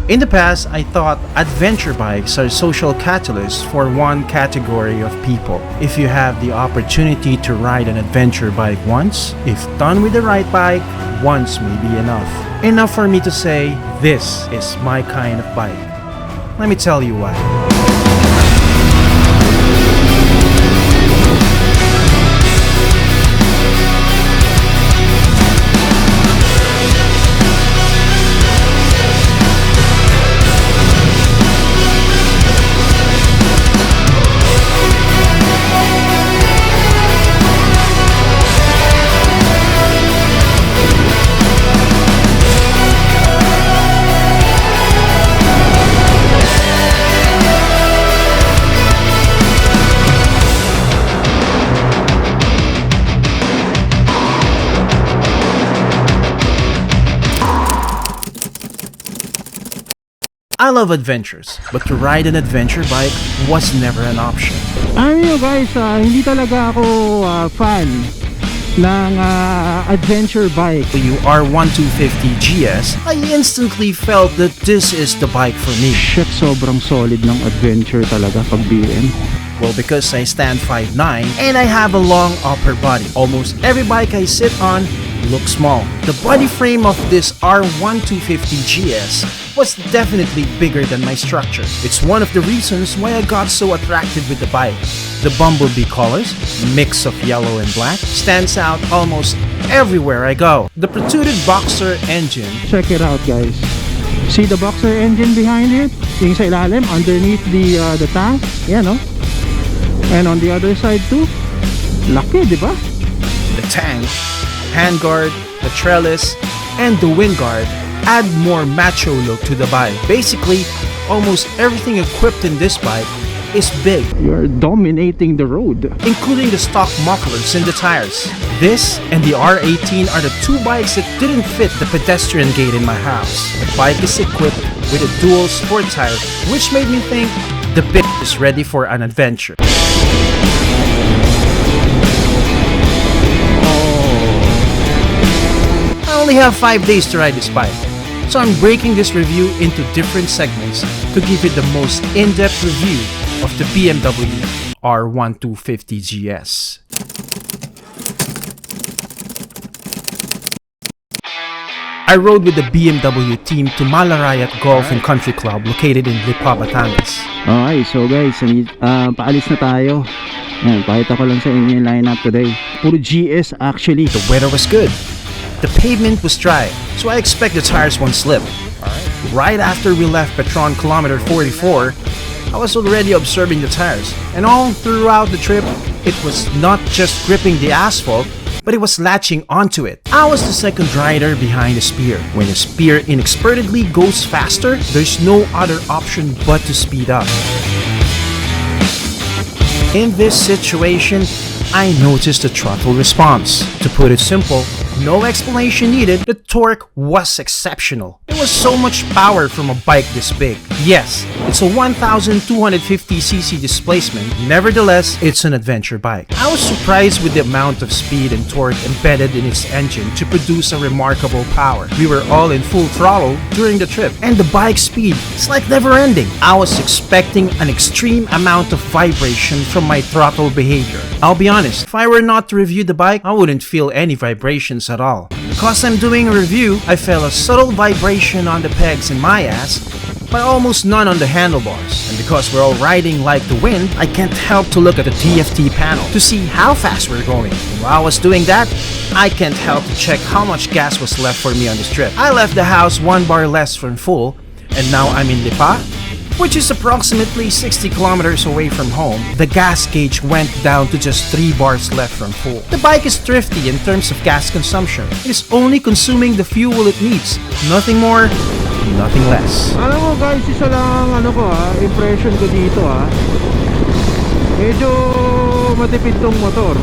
In the past, I thought adventure bikes are social catalysts for one category of people. If you have the opportunity to ride an adventure bike once, if done with the right bike, once may be enough. Enough for me to say, this is my kind of bike. Let me tell you why. I love adventures, but to ride an adventure bike was never an option. Ano guys, hindi talaga ako fan ng adventure bike. The R1250 GS, I instantly felt that this is the bike for me. Shit, sobrang solid ng adventure talaga pag BM. Well, because I stand 5'9" and I have a long upper body, almost every bike I sit on looks small. The body frame of this R1250 GS was definitely bigger than my structure. It's one of the reasons why I got so attracted with the bike. The bumblebee colors, mix of yellow and black, stands out almost everywhere I go. The protruded boxer engine. Check it out guys. See the boxer engine behind it? Yung sa ilalim, underneath the tank. Yan no? And on the other side too. Laki, di ba? The tank, handguard, the trellis, and the windguard add more macho look to the bike. Basically, almost everything equipped in this bike is big. You're dominating the road. Including the stock mufflers and the tires. This and the R18 are the two bikes that didn't fit the pedestrian gate in my house. The bike is equipped with a dual sport tire, which made me think the bitch is ready for an adventure. I only have 5 days to ride this bike. So I'm breaking this review into different segments to give it the most in-depth review of the BMW R1250 GS. I rode with the BMW team to Malarayat Golf and Country Club located in Lipa, Batangas. Okay, so guys, paalis na tayo. Ayan, pakita ko lang sa inyo yung lineup today. Puro GS actually. The weather was good. The pavement was dry, so I expect the tires won't slip. Right after we left Petron kilometer 44, I was already observing the tires, and all throughout the trip, it was not just gripping the asphalt, but it was latching onto it. I was the second rider behind the spear. When a spear inexpertedly goes faster, there's no other option but to speed up. In this situation, I noticed the throttle response. To put it simple, no explanation needed, the torque was exceptional. There was so much power from a bike this big. Yes, it's a 1250cc displacement, nevertheless, it's an adventure bike. I was surprised with the amount of speed and torque embedded in its engine to produce a remarkable power. We were all in full throttle during the trip, and the bike speed is like never ending. I was expecting an extreme amount of vibration from my throttle behavior. I'll be honest, if I were not to review the bike, I wouldn't feel any vibrations at all. Because I'm doing a review, I felt a subtle vibration on the pegs in my ass, but almost none on the handlebars. And because we're all riding like the wind, I can't help to look at the Tft panel to see how fast we're going. And while I was doing that, I can't help to check how much gas was left for me on this trip. I left the house 1 bar less from full, and now I'm in Lipa, which is approximately 60 kilometers away from home. The gas gauge went down to just 3 bars left from full. The bike is thrifty in terms of gas consumption. It is only consuming the fuel it needs. Nothing more, nothing less. Alam mo guys, isa lang impression ko dito medyo matipid tong motor.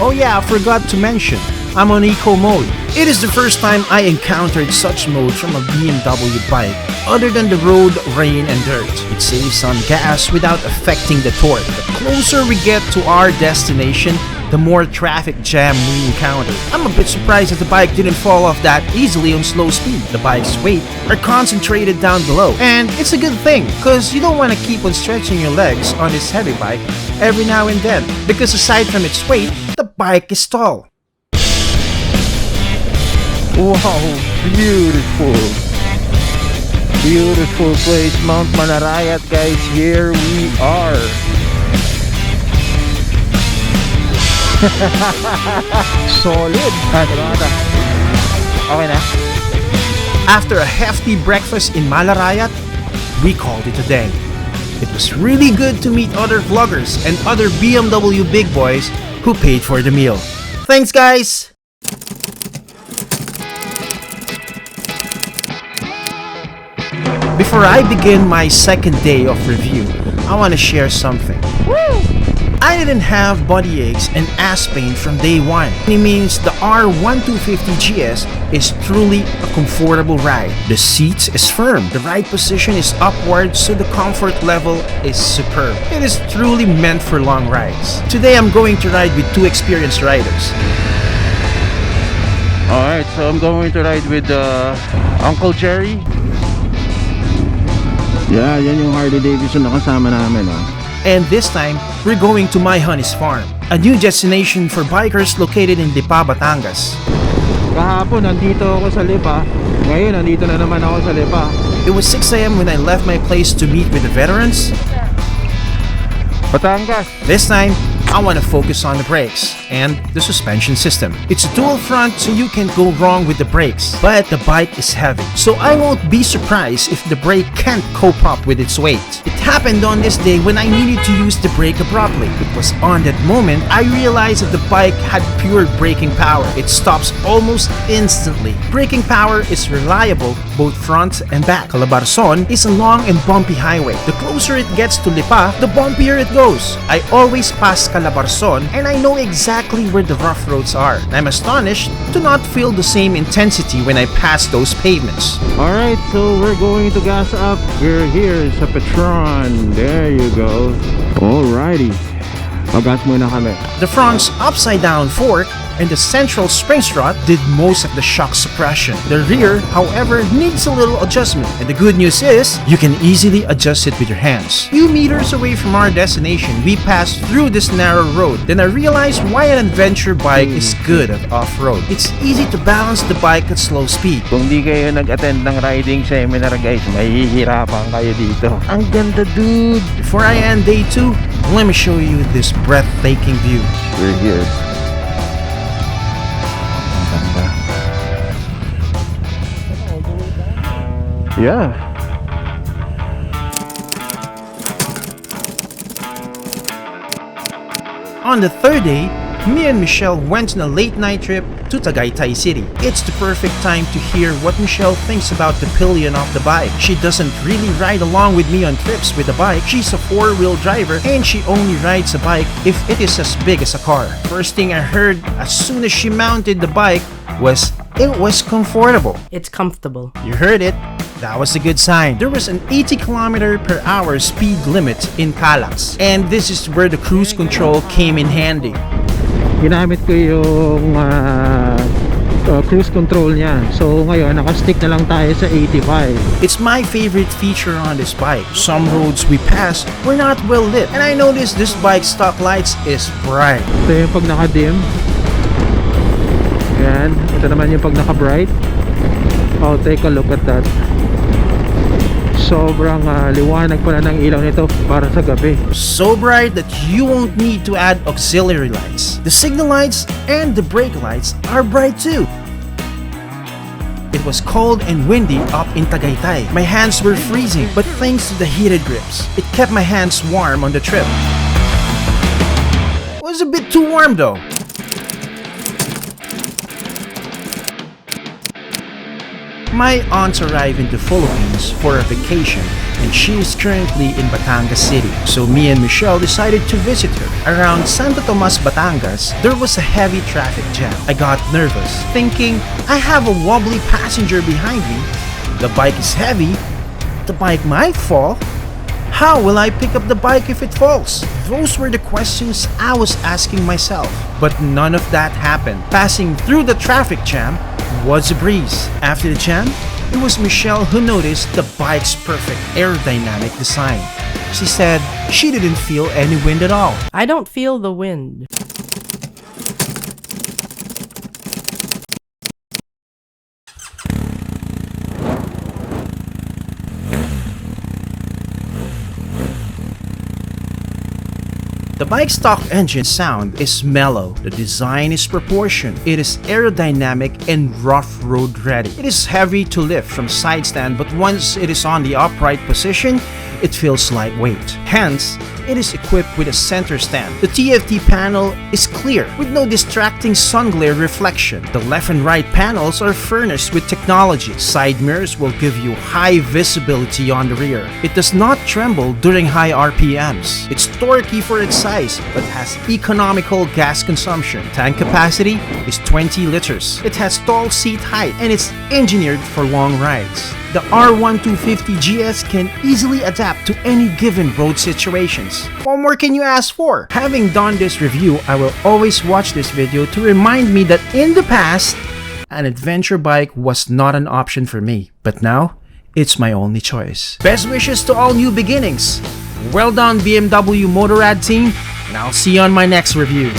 Oh yeah, I forgot to mention, I'm on eco mode. It is the first time I encountered such mode from a BMW bike, other than the road, rain, and dirt. It saves on gas without affecting the torque. The closer we get to our destination, the more traffic jam we encounter. I'm a bit surprised that the bike didn't fall off that easily on slow speed. The bike's weight are concentrated down below, and it's a good thing because you don't want to keep on stretching your legs on this heavy bike every now and then, because aside from its weight, the bike is tall. Wow, beautiful. Beautiful place, Mount Manarayat, guys. Here we are. Solid. Okay na. After a hefty breakfast in Malarayat, we called it a day. It was really good to meet other vloggers and other BMW big boys who paid for the meal. Thanks, guys! Before I begin my second day of review, I want to share something. I didn't have body aches and ass pain from day one. It means the R1250 GS is truly a comfortable ride. The seat is firm, the ride position is upward, so the comfort level is superb. It is truly meant for long rides. Today I'm going to ride with two experienced riders. Alright, so I'm going to ride with Uncle Jerry. Yeah, yan yung Harley Davidson na kasama namin. And this time, we're going to My Honey's Farm, a new destination for bikers located in Lipa, Batangas. Kahapon nandito ako sa Lipa, ngayon nandito na naman ako sa Lipa. It was 6 a.m. when I left my place to meet with the veterans. Batangas. This time, I want to focus on the brakes and the suspension system. It's a dual front, so you can't go wrong with the brakes, but the bike is heavy, so I won't be surprised if the brake can't cope up with its weight. It happened on this day when I needed to use the brake abruptly. It was on that moment I realized that the bike had pure braking power. It stops almost instantly. Braking power is reliable both front and back. Calabarzon is a long and bumpy highway. The closer it gets to Lipa, the bumpier it goes. I always pass Calabarzon and I know exactly where the rough roads are. I'm astonished to not feel the same intensity when I pass those pavements. Alright, so we're going to gas up. We're here sa Petron. There you go. Alrighty. Magas muna kami. The front's upside-down fork and the central spring strut did most of the shock suppression. The rear, however, needs a little adjustment, and the good news is you can easily adjust it with your hands. Few meters away from our destination, we passed through this narrow road. Then I realized why an adventure bike is good at off-road. It's easy to balance the bike at slow speed. Kung di kayo nag-attend ng riding seminar, guys, mahihirapan kayo dito. Ang ganda, dude. Before I end day 2, let me show you this breathtaking view. We're here. Yeah. On the third day, me and Michelle went on a late night trip to Tagaytay City. It's the perfect time to hear what Michelle thinks about the pillion of the bike. She doesn't really ride along with me on trips with the bike. She's a 4-wheel driver and she only rides a bike if it is as big as a car. First thing I heard as soon as she mounted the bike was it was comfortable. It's comfortable. You heard it. That was a good sign. There was an 80 km/h speed limit in Calax, and this is where the cruise control came in handy. Ginamit ko yung cruise control niya. So ngayon, nakastick na lang tayo sa 85. It's my favorite feature on this bike. Some roads we passed were not well lit, and I noticed this bike's stop lights is bright. Ito yung pag naka-dim. Yan. Ito naman yung pag naka-bright. Oh, take a look at that. Sobrang liwanag pala ng ilaw nito para sa gabi. So bright that you won't need to add auxiliary lights. The signal lights and the brake lights are bright too. It was cold and windy up in Tagaytay. My hands were freezing, but thanks to the heated grips, it kept my hands warm on the trip. It was a bit too warm though. My aunt arrived in the Philippines for a vacation and she is currently in Batangas City. So me and Michelle decided to visit her. Around Santo Tomas, Batangas, there was a heavy traffic jam. I got nervous, thinking I have a wobbly passenger behind me. The bike is heavy. The bike might fall. How will I pick up the bike if it falls? Those were the questions I was asking myself. But none of that happened. Passing through the traffic jam was a breeze. After the jam, it was Michelle who noticed the bike's perfect aerodynamic design. She said she didn't feel any wind at all. I don't feel the wind. The bike's stock engine sound is mellow. The design is proportioned. It is aerodynamic and rough road ready. It is heavy to lift from side stand, but once it is on the upright position, it feels lightweight. Hence, it is equipped with a center stand. The Tft panel is clear with no distracting sun glare reflection. The left and right panels are furnished with technology. Side mirrors will give you high visibility on the rear. It does not tremble during high RPMs. It's torquey for its size, but has economical gas consumption. Tank capacity is 20 liters. It has tall seat height and it's engineered for long rides. The R1250 GS can easily adapt to any given road situations. What more can you ask for? Having done this review, I will always watch this video to remind me that in the past, an adventure bike was not an option for me. But now, it's my only choice. Best wishes to all new beginnings. Well done BMW Motorrad team, and I'll see you on my next review.